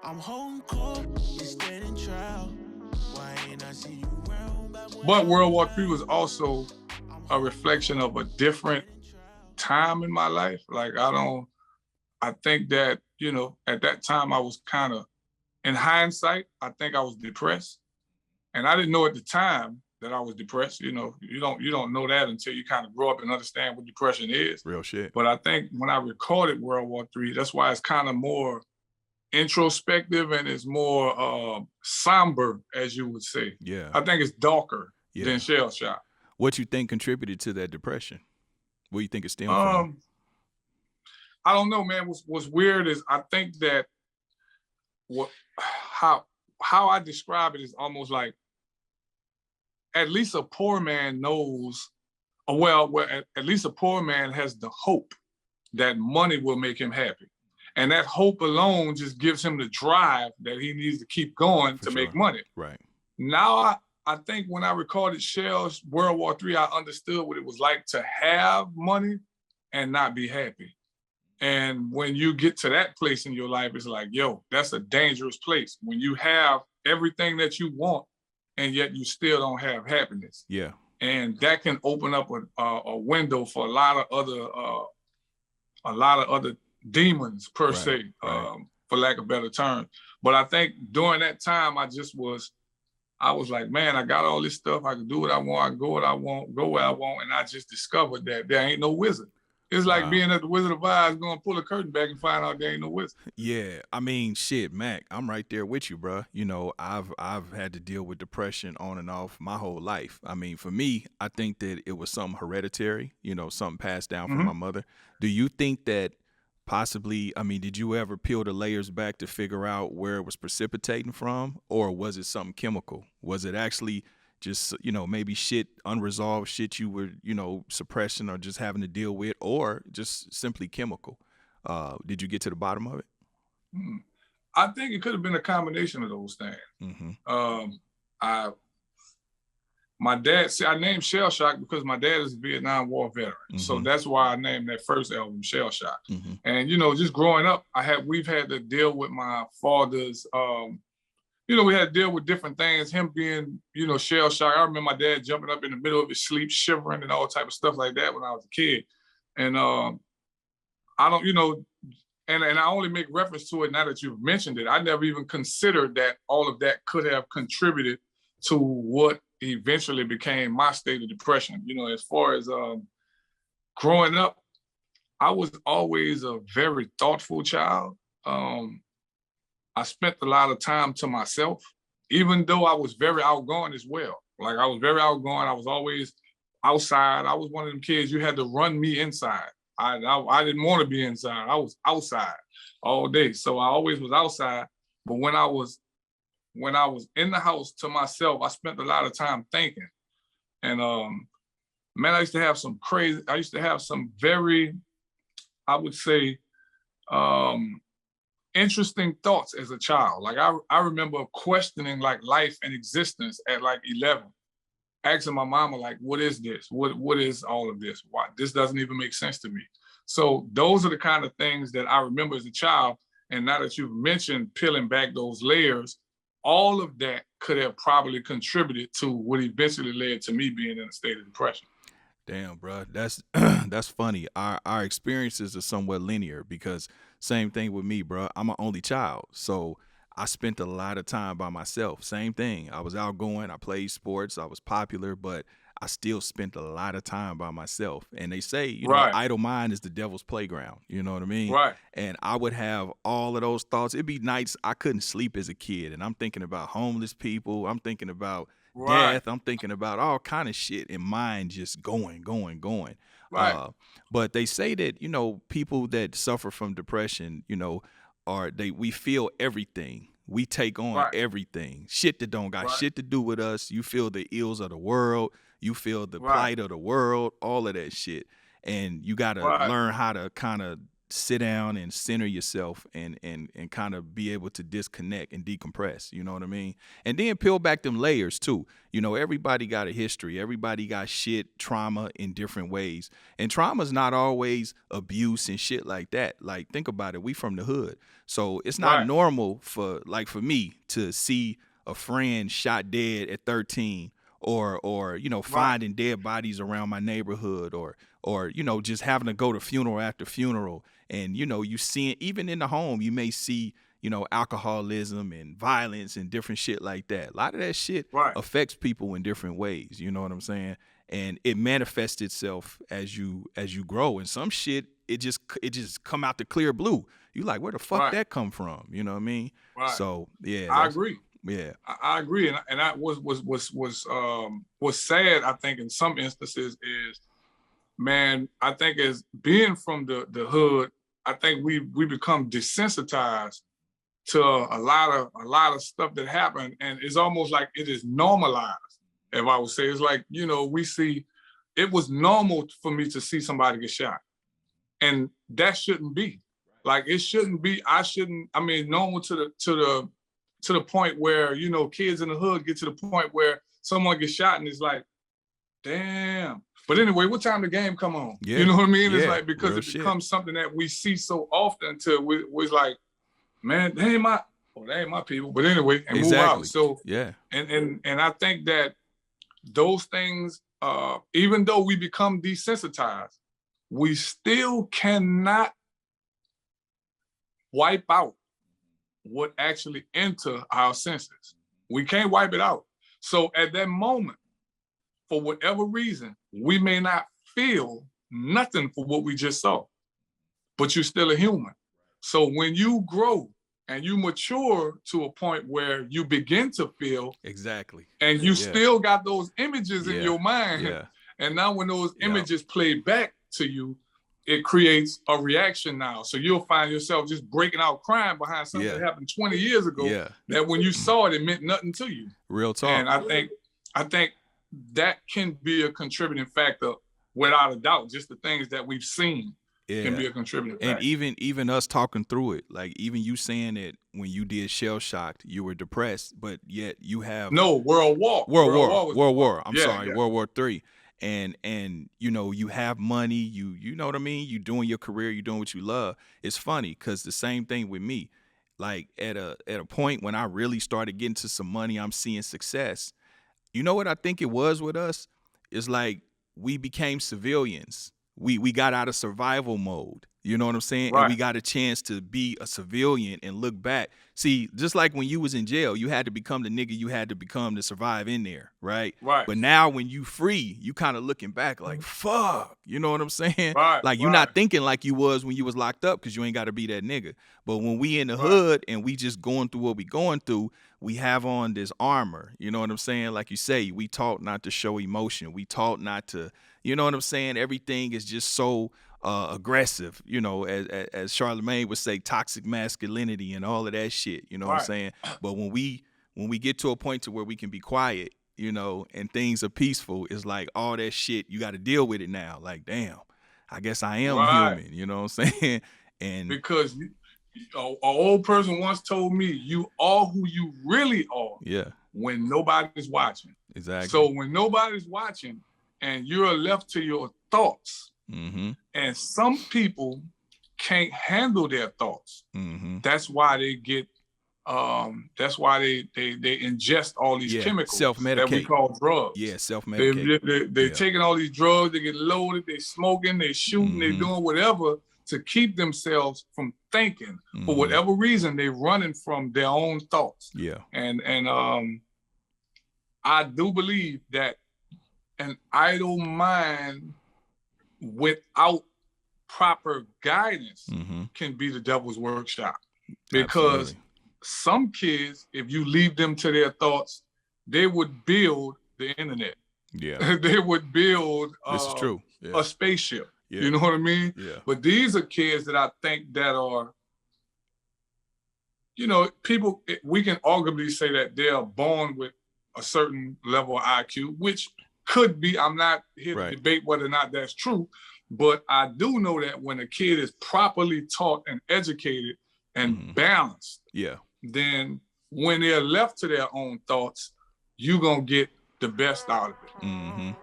I'm holding court, you standing trial. Why ain't I see you round? But World War III was also a reflection of a different time in my life. Like, I think that, at that time I was kind of, in hindsight, I think I was depressed. And I didn't know at the time that I was depressed. You don't know that until you kind of grow up and understand what depression is. Real shit. But I think when I recorded World War III, that's why it's kind of more introspective and it's more somber, as you would say. Yeah. I think it's darker than Shell Shock. What you think contributed to that depression? What do you think it stemmed from? I don't know, man. What's weird is I think that how I describe it is almost like at least a poor man knows, at least a poor man has the hope that money will make him happy. And that hope alone just gives him the drive that he needs to keep going to make money. Right. Now, I think when I recorded Shell's World War III, I understood what it was like to have money and not be happy. And when you get to that place in your life, it's like, yo, that's a dangerous place. When you have everything that you want and yet you still don't have happiness. Yeah. And that can open up a window for a lot of other demons per se, for lack of better terms. But I think during that time, I was like, man, I got all this stuff. I can do what I want. I can go what I want, go where I want. And I just discovered that there ain't no wizard. It's like being at the Wizard of Oz, going to pull a curtain back and find out there ain't no wizard. Yeah, I mean, shit, Mac, I'm right there with you, bro. I've had to deal with depression on and off my whole life. I mean, for me, I think that it was something hereditary, something passed down from my mother. Do you think that possibly, did you ever peel the layers back to figure out where it was precipitating from? Or was it something chemical? Was it actually just, maybe unresolved shit you were, suppressing or just having to deal with, or just simply chemical? Did you get to the bottom of it? I think it could have been a combination of those things. Mm-hmm. My dad, I named Shell Shock because my dad is a Vietnam War veteran. Mm-hmm. So that's why I named that first album Shell Shock. Mm-hmm. And, just growing up, we've had to deal with my father's, we had to deal with different things. Him being, shell shock. I remember my dad jumping up in the middle of his sleep, shivering and all type of stuff like that when I was a kid. And I don't, and I only make reference to it now that you've mentioned it. I never even considered that all of that could have contributed to what eventually became my state of depression. As far as growing up, I was always a very thoughtful child. I spent a lot of time to myself, even though I was very outgoing as well. Like, I was very outgoing. I was always outside. I was one of them kids, you had to run me inside. I didn't want to be inside. I was outside all day. So I always was outside. But when I was in the house to myself, I spent a lot of time thinking. And man, I used to have some very, I would say, interesting thoughts as a child. Like, I remember questioning like life and existence at like 11, asking my mama, like, what is this? What is all of this? Why? This doesn't even make sense to me. So those are the kind of things that I remember as a child. And now that you've mentioned peeling back those layers, all of that could have probably contributed to what eventually led to me being in a state of depression. Damn, bro, that's funny. Our experiences are somewhat linear because same thing with me, bro. I'm an only child, so I spent a lot of time by myself. Same thing. I was outgoing. I played sports. I was popular, but I still spent a lot of time by myself. And they say, you know, idle mind is the devil's playground. You know what I mean? Right. And I would have all of those thoughts. It'd be nights I couldn't sleep as a kid, and I'm thinking about homeless people. I'm thinking about death. I'm thinking about all kind of shit, and mind just going. Right. But they say that, you know, people that suffer from depression, you know, we feel everything. We take on everything. Shit that don't got shit to do with us. You feel the ills of the world. You feel the plight of the world, all of that shit. And you got to learn how to kind of sit down and center yourself and kind of be able to disconnect and decompress, you know what I mean? And then peel back them layers too. You know, everybody got a history. Everybody got shit, trauma in different ways. And trauma's not always abuse and shit like that. Like, think about it. We from the hood. So it's not normal for me to see a friend shot dead at 13 or you know, finding dead bodies around my neighborhood or you know, just having to go to funeral after funeral. And, you know, you see it even in the home, you may see, you know, alcoholism and violence and different shit like that. A lot of that shit affects people in different ways. You know what I'm saying? And it manifests itself as you grow. And some shit, it just come out the clear blue. You like, where the fuck that come from? You know what I mean? Right. So yeah, I agree. Yeah, I agree. And that was sad. I think in some instances is, man, I think as being from the hood, I think we become desensitized to a lot of stuff that happened, and it's almost like it is normalized. If I would say, it's like, you know, we see, it was normal for me to see somebody get shot, and that shouldn't be. Like, it shouldn't be. I mean, normal to the point where, you know, kids in the hood get to the point where someone gets shot and it's like, damn. But anyway, what time the game come on? Yeah. You know what I mean? It's like, because it becomes something that we see so often till we're like, man, they ain't my people. But anyway, and move out. So yeah. And I think that those things, even though we become desensitized, we still cannot wipe out what actually enter our senses. We can't wipe it out. So at that moment, for whatever reason, we may not feel nothing for what we just saw, but you're still a human. So when you grow and you mature to a point where you begin to feel exactly, and you still got those images in your mind, and now when those images play back to you, it creates a reaction now. So you'll find yourself just breaking out crying behind something that happened 20 years ago, that when you saw it, it meant nothing to you. Real talk. And I think that can be a contributing factor without a doubt. Just the things that we've seen can be a contributing factor. And even us talking through it, like even you saying that when you did Shell Shocked, you were depressed, but yet you have World War. I'm sorry, World War III. And you know, you have money, you know what I mean? You doing your career, you doing what you love. It's funny because the same thing with me. Like at a point when I really started getting to some money, I'm seeing success. You know what I think it was with us? It's like we became civilians. We got out of survival mode. You know what I'm saying? Right. And we got a chance to be a civilian and look back. See, just like when you was in jail, you had to become the nigga you had to become to survive in there, right? Right. But now when you free, you kind of looking back like, fuck, you know what I'm saying? Right. Like you're not thinking like you was when you was locked up because you ain't got to be that nigga. But when we in the hood and we just going through what we going through, we have on this armor. You know what I'm saying? Like you say, we taught not to show emotion. We taught not to, you know what I'm saying? Everything is just so aggressive, you know, as Charlemagne would say, toxic masculinity and all of that shit, you know what I'm saying? But when we get to a point to where we can be quiet, you know, and things are peaceful, it's like all that shit, you got to deal with it now. Like, damn, I guess I am human, you know what I'm saying? And because an old person once told me, you are who you really are when nobody's watching. Exactly. So when nobody's watching and you're left to your thoughts, and some people can't handle their thoughts. That's why they get, that's why they ingest all these chemicals that we call drugs. Yeah, self-medicate. They're taking all these drugs, they get loaded, they smoking, they shooting, they doing whatever to keep themselves from thinking. For whatever reason, they're running from their own thoughts. Yeah. And I do believe that an idle mind without proper guidance can be the devil's workshop. Because some kids, if you leave them to their thoughts, they would build the internet. Yeah. They would build this is true. A spaceship. Yeah. You know what I mean? Yeah. But these are kids that I think that are, you know, people, we can arguably say that they are born with a certain level of IQ, which could be, I'm not here to debate whether or not that's true, But I do know that when a kid is properly taught and educated and balanced, then when they're left to their own thoughts, you're going to get the best out of it.